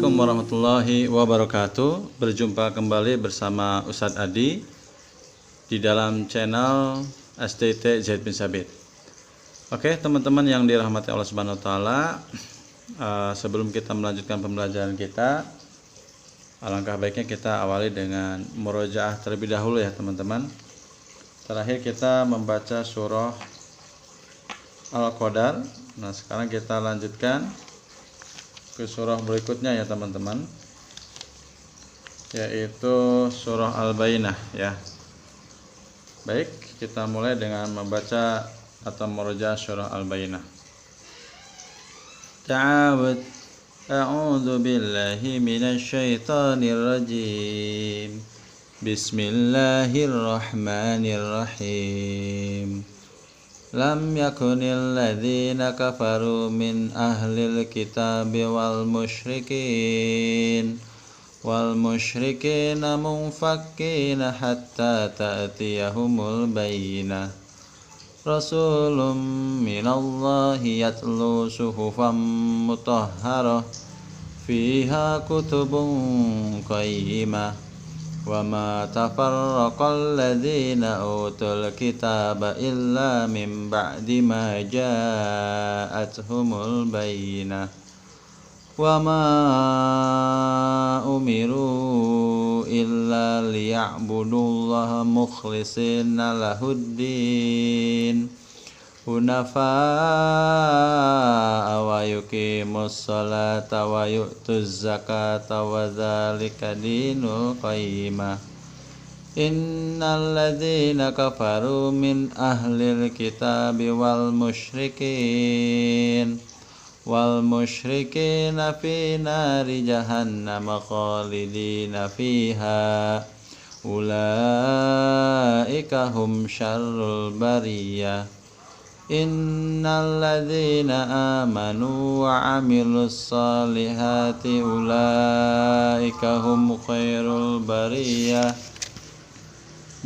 Assalamualaikum warahmatullahi wabarakatuh. Berjumpa kembali bersama Ustadz Adi di dalam channel STT Zaid bin Sabit. Oke, teman-teman yang dirahmati Allah Subhanahu wa taala, sebelum kita melanjutkan pembelajaran kita, alangkah baiknya kita awali dengan murojaah terlebih dahulu ya, teman-teman. Terakhir kita membaca surah Al-Qadar. Nah, sekarang kita lanjutkan ke surah berikutnya ya teman-teman, yaitu surah Al-Bayyinah ya. Baik, kita mulai dengan membaca atau murojaah surah Al-Bayyinah. A'udzu billahi minasyaitonir rajim. Bismillahirrahmanirrahim. Lam yakunil ladzina kafaru min ahlil kitabi wal musyrikina munfakkina hatta ta'tiyahumul bayyinah. Rasulun minallahi yatlu suhufan mutahharah fiha kutubun qayyimah. Wa ma tafarraqal ladzina utul kitaba illa min ba'di ma ja'atuhumul bayyinah. Wa ma umiru illa liya'budullaha mukhlishina lahuddin hunafa'a wa yuqimus salata wa yu'tuz zakata wa dzalika dinul qayyimah. Innal ladzina kafaru min ahlil kitabi wal musyrikina fi nari jahannam khalidina fiha ulaika hum syarrul bariyah. Innal ladzina amanu wa 'amilus solihati ulaika hum khairul bariyah.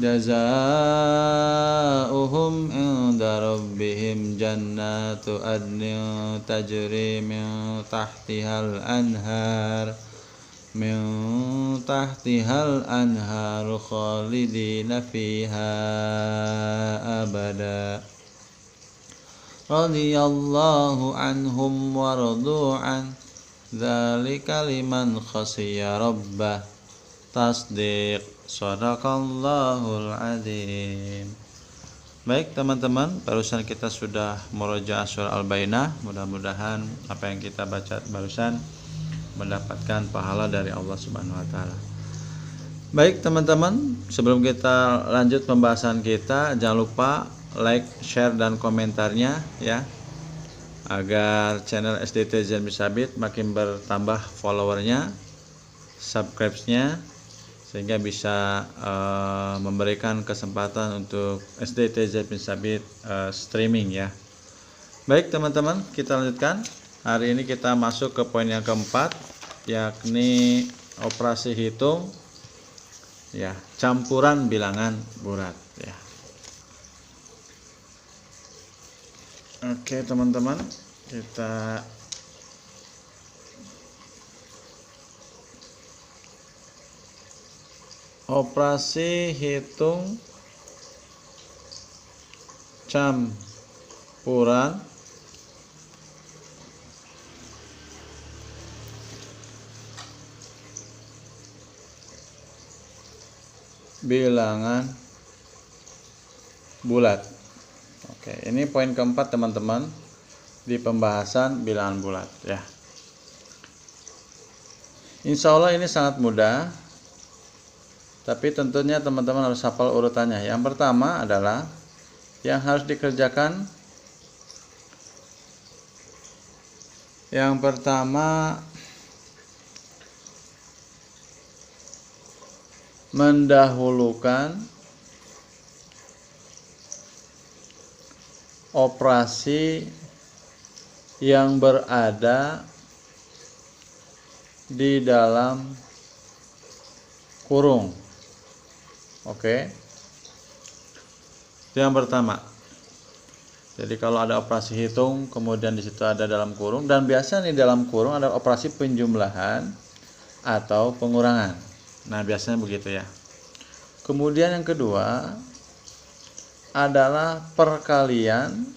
Jazaohum 'inda rabbihim jannatu adnin tajri min tahtihal anhar khalidina fiha abada. Radiyallahu anhum wa radu'an dzalika liman khashiya rabbah. Tasdiq, shadaqallahul adzim. Baik teman-teman, barusan kita sudah murojaah surah Al-Bayyinah. Mudah-mudahan apa yang kita baca barusan mendapatkan pahala dari Allah Subhanahu wa taala. Baik teman-teman, sebelum kita lanjut pembahasan kita, jangan lupa like, share, dan komentarnya ya, agar channel STT Zaid bin Sabit makin bertambah followernya, subscribe-nya, sehingga bisa memberikan kesempatan untuk STT Zaid bin Sabit streaming ya. Baik teman-teman, kita lanjutkan. Hari ini kita masuk ke poin yang keempat, yakni operasi hitung ya, campuran bilangan bulat ya. Oke teman-teman, kita operasi hitung campuran bilangan bulat. Oke, ini poin keempat teman-teman di pembahasan bilangan bulat ya. Insya Allah ini sangat mudah, tapi tentunya teman-teman harus hafal urutannya. Yang pertama adalah yang harus dikerjakan. Yang pertama, mendahulukan operasi yang berada di dalam kurung. Oke. Itu yang pertama. Jadi kalau ada operasi hitung, kemudian di situ ada dalam kurung, dan biasa nih dalam kurung ada operasi penjumlahan, atau pengurangan. Nah, biasanya begitu ya. Kemudian yang kedua adalah perkalian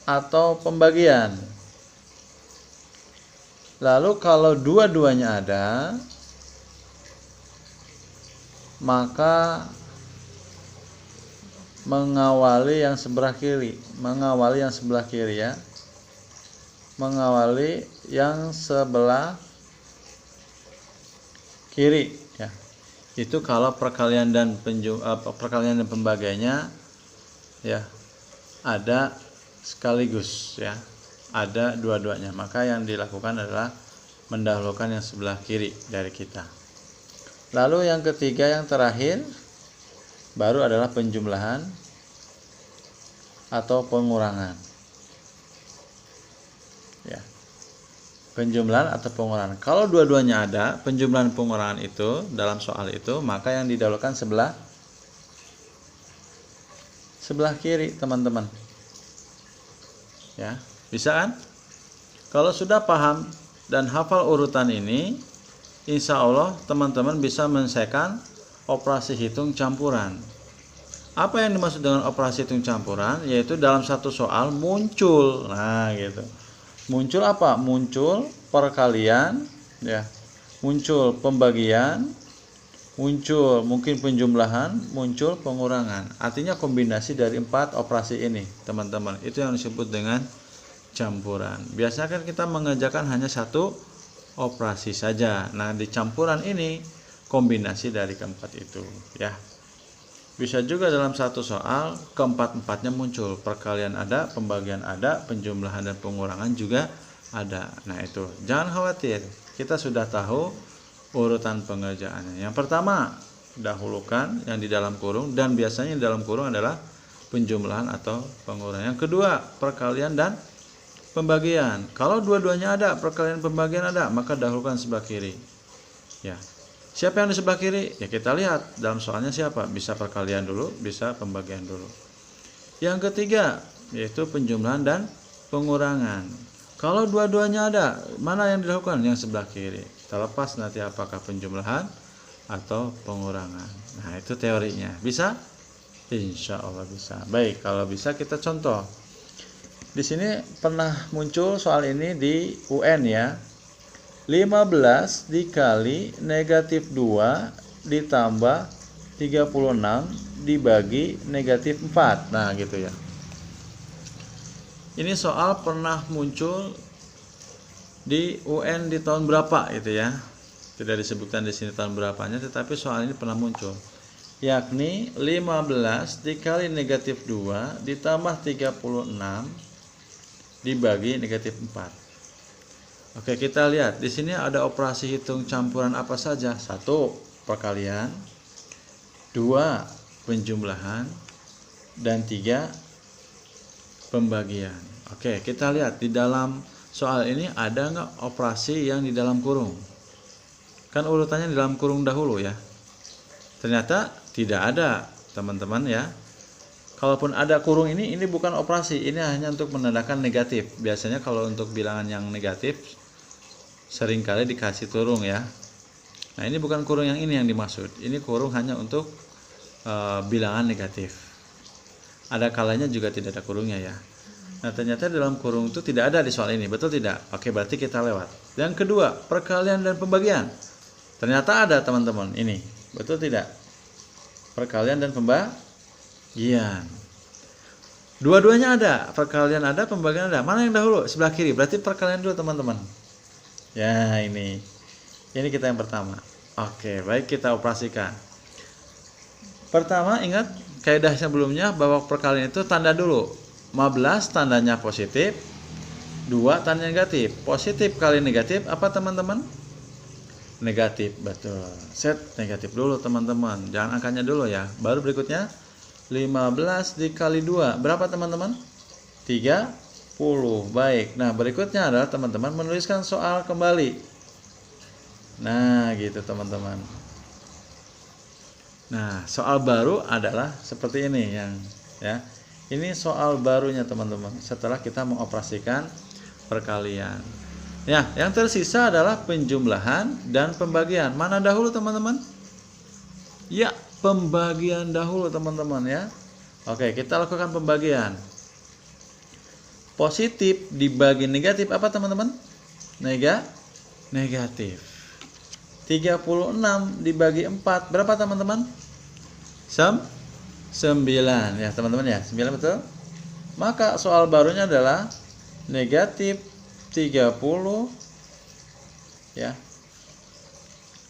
atau pembagian. Lalu kalau dua-duanya ada, maka mengawali yang sebelah kiri ya. Mengawali yang sebelah kiri ya. Itu kalau perkalian dan pembagiannya ya ada sekaligus ya. Ada dua-duanya. Maka yang dilakukan adalah mendahulukan yang sebelah kiri dari kita. Lalu yang ketiga, yang terakhir baru adalah penjumlahan atau pengurangan. Ya. Penjumlahan atau pengurangan. Kalau dua-duanya ada, penjumlahan pengurangan itu dalam soal itu, maka yang didahulukan sebelah kiri, teman-teman. Ya, bisa kan? Kalau sudah paham dan hafal urutan ini, insya Allah teman-teman bisa menyelesaikan operasi hitung campuran. Apa yang dimaksud dengan operasi hitung campuran? Yaitu dalam satu soal muncul, nah gitu. Muncul apa? Muncul perkalian, ya. Muncul pembagian, muncul mungkin penjumlahan, muncul pengurangan. Artinya kombinasi dari 4 operasi ini, teman-teman. Itu yang disebut dengan campuran. Biasanya kan kita mengerjakan hanya satu operasi saja. Nah, di campuran ini kombinasi dari keempat itu, ya. Bisa juga dalam satu soal keempat-empatnya muncul. Perkalian ada, pembagian ada, penjumlahan dan pengurangan juga ada. Nah, itu jangan khawatir. Kita sudah tahu urutan pengerjaannya. Yang pertama, dahulukan yang di dalam kurung, dan biasanya di dalam kurung adalah penjumlahan atau pengurangan. Yang kedua, perkalian dan pembagian. Kalau dua-duanya ada, perkalian pembagian ada, maka dahulukan sebelah kiri. Ya. Siapa yang di sebelah kiri? Ya kita lihat dalam soalnya siapa. Bisa perkalian dulu, bisa pembagian dulu. Yang ketiga, yaitu penjumlahan dan pengurangan. Kalau dua-duanya ada, mana yang dilakukan? Yang sebelah kiri. Kita lepas nanti apakah penjumlahan atau pengurangan. Nah, itu teorinya. Bisa? Insya Allah bisa. Baik, kalau bisa kita contoh. Di sini pernah muncul soal ini di UN ya. 15 dikali negatif 2 ditambah 36 dibagi negatif 4. Nah, gitu ya. Ini soal pernah muncul di UN di tahun berapa gitu ya. Tidak disebutkan di sini tahun berapanya, tetapi soal ini pernah muncul. Yakni 15 dikali negatif 2 ditambah 36 dibagi negatif 4. Oke, kita lihat di sini ada operasi hitung campuran apa saja. 1, perkalian, 2, penjumlahan, dan 3, pembagian. Oke, kita lihat di dalam soal ini ada nggak operasi yang di dalam kurung? Kan urutannya di dalam kurung dahulu ya. Ternyata tidak ada, teman-teman ya. Kalaupun ada kurung ini bukan operasi, ini hanya untuk menandakan negatif. Biasanya kalau untuk bilangan yang negatif seringkali dikasih kurung ya. Nah, ini bukan kurung yang ini yang dimaksud. Ini kurung hanya untuk bilangan negatif. Ada kalanya juga tidak ada kurungnya ya. Nah, ternyata dalam kurung itu tidak ada di soal ini, betul tidak? Oke, berarti kita lewat. Yang kedua, perkalian dan pembagian. Ternyata ada, teman-teman. Ini, betul tidak? Perkalian dan pembagian. Dua-duanya ada, perkalian ada, pembagian ada. Mana yang dahulu? Sebelah kiri. Berarti perkalian dulu, teman-teman. Ya, ini kita yang pertama. Oke, baik, kita operasikan. Pertama, ingat kaidah sebelumnya bahwa perkalian itu tanda dulu. 15 tandanya positif, 2 tanda negatif. Positif kali negatif apa, teman-teman? Negatif, betul. Set negatif dulu, teman-teman. Jangan angkanya dulu ya. Baru berikutnya 15 dikali 2. Berapa, teman-teman? 30. Baik. Nah, berikutnya adalah teman-teman menuliskan soal kembali. Nah, gitu, teman-teman. Nah, soal baru adalah seperti ini yang ya. Ini soal barunya, teman-teman. Setelah kita mengoperasikan perkalian. Ya, yang tersisa adalah penjumlahan dan pembagian. Mana dahulu teman-teman? Ya, pembagian dahulu teman-teman ya. Oke, kita lakukan pembagian. Positif dibagi negatif apa teman-teman? Negatif. 36 dibagi 4 berapa teman-teman? 9 ya teman-teman ya. 9 betul? Maka soal barunya adalah negatif 30 ya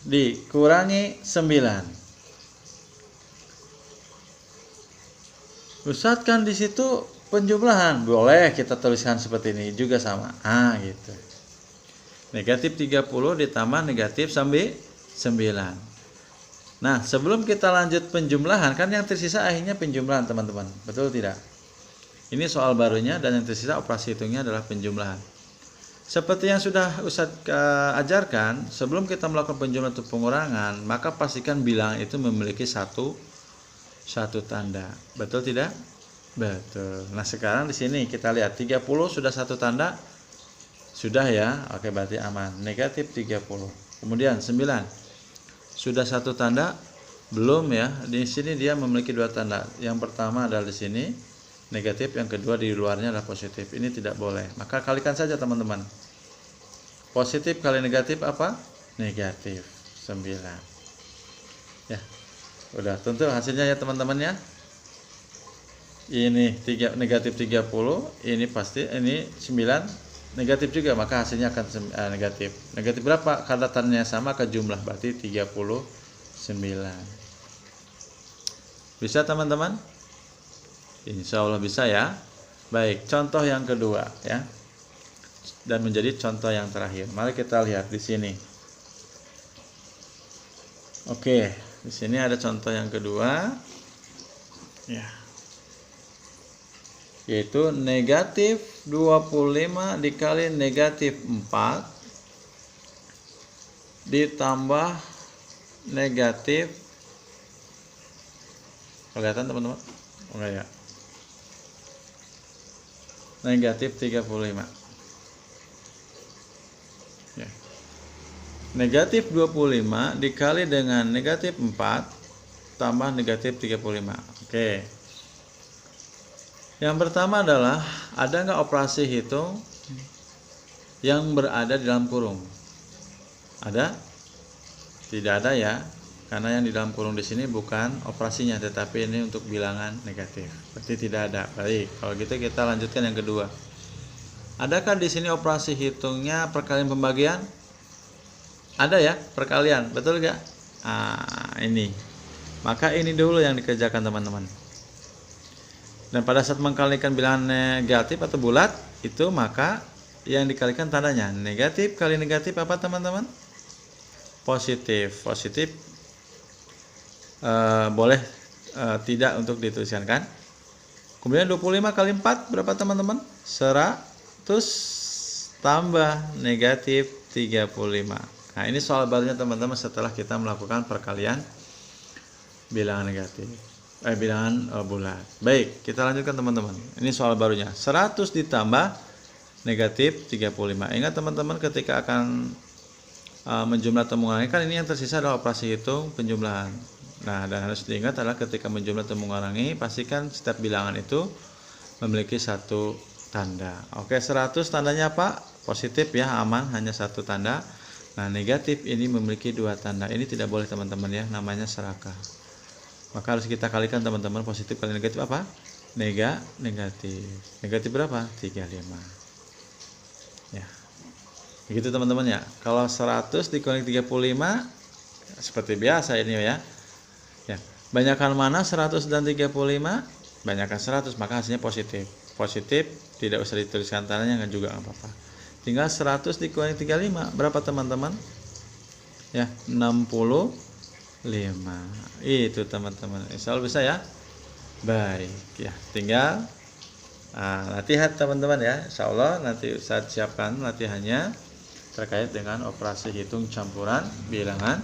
dikurangi 9. Ustadz kan di situ penjumlahan, boleh kita tuliskan seperti ini juga sama. Gitu. Negatif 30 ditambah negatif 9. Nah, sebelum kita lanjut penjumlahan, kan yang tersisa akhirnya penjumlahan teman-teman. Betul tidak? Ini soal barunya dan yang tersisa operasi hitungnya adalah penjumlahan. Seperti yang sudah Ustadz ajarkan, sebelum kita melakukan penjumlahan atau pengurangan, maka pastikan bilangan itu memiliki satu tanda. Betul tidak? Betul. Nah, sekarang di sini kita lihat 30 sudah satu tanda. Sudah ya. Oke, berarti aman. Negatif 30. Kemudian 9. Sudah satu tanda? Belum ya. Di sini dia memiliki dua tanda. Yang pertama adalah di sini negatif, yang kedua di luarnya adalah positif. Ini tidak boleh. Maka kalikan saja teman-teman. Positif kali negatif apa? Negatif 9. Ya. Udah tentu hasilnya ya teman-teman ya. Ini negatif 30, ini pasti ini 9 negatif juga, maka hasilnya akan negatif. Negatif berapa? Karena tandanya sama ke jumlah, berarti 39. Bisa teman-teman? Insya Allah bisa ya. Baik, contoh yang kedua ya. Dan menjadi contoh yang terakhir. Mari kita lihat di sini. Oke, di sini ada contoh yang kedua. Ya. Yaitu negatif 25 dikali negatif 4 ditambah negatif, kelihatan teman-teman? Enggak ya? Negatif 35 ya. Negatif 25 dikali dengan negatif 4 tambah negatif 35. Oke. Yang pertama adalah, ada nggak operasi hitung yang berada di dalam kurung? Ada? Tidak ada ya, karena yang di dalam kurung di sini bukan operasinya, tetapi ini untuk bilangan negatif. Berarti tidak ada. Baik, kalau gitu kita lanjutkan yang kedua. Adakah di sini operasi hitungnya perkalian pembagian? Ada ya, perkalian, betul nggak? Ini. Maka ini dulu yang dikerjakan teman-teman. Dan pada saat mengkalikan bilangan negatif atau bulat itu, maka yang dikalikan tandanya negatif kali negatif apa teman-teman? Positif. Positif boleh tidak untuk dituliskan kan? Kemudian 25 kali 4 berapa teman-teman? 100 tambah negatif 35. Nah, ini soal barunya teman-teman setelah kita melakukan perkalian bilangan negatif. Bilangan bulat. Baik, kita lanjutkan teman-teman. Ini soal barunya. 100 ditambah negatif 35. Ingat teman-teman, ketika akan menjumlah atau mengurangi, kan ini yang tersisa adalah operasi hitung penjumlahan. Nah, dan harus diingat adalah ketika menjumlah atau mengurangi, pastikan setiap bilangan itu memiliki satu tanda. Oke, 100 tandanya apa? Positif ya, aman, hanya satu tanda. Nah, negatif ini memiliki dua tanda. Ini tidak boleh teman-teman ya, namanya serakah. Maka harus kita kalikan teman-teman, positif kali negatif apa? Negatif. Negatif berapa? 35. Ya. Begitu teman-teman ya. Kalau 100 dikurangi 35 seperti biasa ini ya. Ya. Banyakkan mana 100 dan 35? Banyakkan 100, maka hasilnya positif. Positif tidak usah dituliskan tandanya, kan juga enggak apa-apa. Tinggal 100 dikurangi 35 berapa teman-teman? Ya, 65. Itu teman-teman, insya Allah bisa ya. Baik ya, tinggal latihan teman-teman ya. Insya Allah nanti Ustadz siapkan latihannya terkait dengan operasi hitung campuran bilangan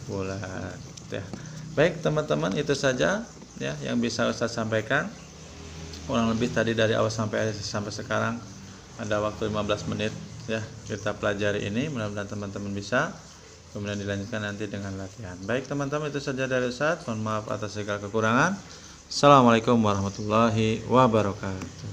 bulat ya. Baik teman-teman, itu saja ya yang bisa Ustadz sampaikan. Kurang lebih tadi dari awal sampai sekarang ada waktu 15 menit ya kita pelajari ini, mudah-mudahan teman-teman bisa, kemudian dilanjutkan nanti dengan latihan. Baik teman-teman, itu saja dari Ustaz. Mohon maaf atas segala kekurangan. Assalamualaikum warahmatullahi wabarakatuh.